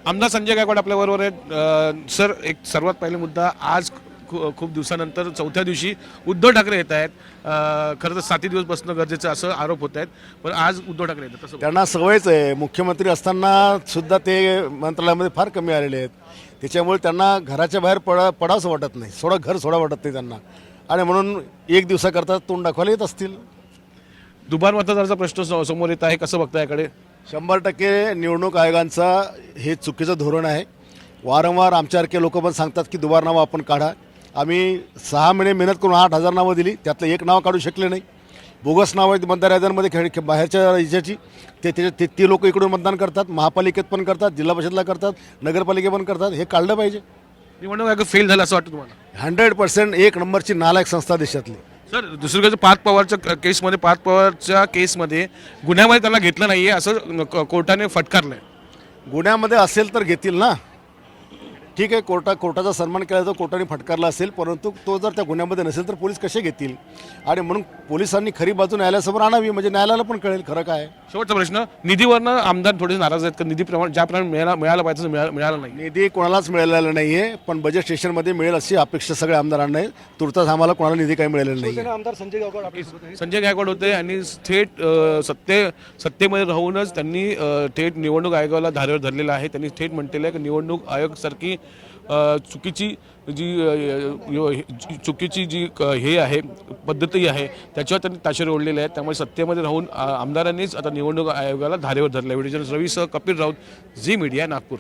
आमदार संजय गायकवाड आपल्याबरोबर आहेत। सर, एक सर्वात पहिला मुद्दा, आज खूप दिवसानंतर चौथ्या दिवशी उद्धव ठाकरे येत आहेत। खरं तर 7 दिवस बसणं गरजेचं असं आरोप होत आहेत, पण आज उद्धव ठाकरे येतात तसं त्यांना सवयच आहे, मुख्यमंत्री असताना सुद्धा ते मंत्रालयामध्ये फार कमी आलेले आहेत, त्याच्यामुळे त्यांना घराच्या बाहेर पडावंसं वाटत नाही, घर सोडा वाटत नाही त्यांना, आणि म्हणून एक दिवसाकरता तोंड दाखवायला येत असतील। दुबार मतदाराचा प्रश्न समोर येत आहे, कसं बघता याकडे? 100% निवडणूक आयोगांचा हे चुकीचं धोरण आहे। वारंवार आमच्यासारखे लोक पण सांगतात की दुबार नावं आपण काढा। आम्ही 6 महिने मेहनत करून 8,000 नावं दिली, त्यातलं एक नाव काढू शकले नाही। बोगस नावं आहेत मतदार याद्यांमध्ये बाहेरच्या राज्याची, ते लोक इकडून मतदान करतात, महापालिकेत पण करतात, जिल्हा परिषदला करतात, नगरपालिकेत पण करतात। हे काढलं पाहिजे। निवडणूक आयोग फेल झालं असं वाटतं तुम्हाला? 100% एक नंबरची नालायक संस्था देशातली। सर, दुसरीकडे पार्थ पवारच्या केसमध्ये गुन्ह्यामध्ये त्याला घेतलं नाहीये असं कोर्टाने फटकारलंय। गुन्ह्यामध्ये असेल तर घेतील ना, ठीक आहे, कोर्टाचा सन्मान केला जातो, कोर्टाने फटकारला असेल, परंतु तो जर त्या गुन्ह्यामध्ये नसेल तर पोलीस कसे घेतील? आणि म्हणून पोलिसांनी खरी बाजू न्यायालयासमोर आणावी, म्हणजे न्यायालयाला पण कळेल खरं काय आहे। शेवटचा प्रश्न, निधीवरनं आमदार थोडेसे नाराज आहेत का? निधी प्रमाण ज्याप्रमाणे मिळाला पाहिजे तसं मिळाला नाही। निधी कोणालाच मिळालेला नाही आहे, पण बजेट सेशनमध्ये मिळेल अशी अपेक्षा सगळ्या आमदारांना आहे। तुर्तास आम्हाला कोणाला निधी काही मिळालेला नाही आहे। आमदार संजय गायकवाड होते आणि थेट सत्तेमध्ये राहूनच त्यांनी थेट निवडणूक आयोगाला धारेवर धरलेलं आहे। त्यांनी थेट म्हटलेलं आहे की निवडणूक आयोगसारखी चुकीची जी हे आहे पद्धती आहे त्याच्यावर त्यांनी ताशेरे ओढलेले आहेत। त्यामुळे सत्तेमध्ये राहून आमदारांनीच आता निवडणूक आयोगाला धारेवर धरलं आहे। व्हिडिओ जर्नलिस्ट रवीसह कपिल राऊत, झी मीडिया, नागपूर।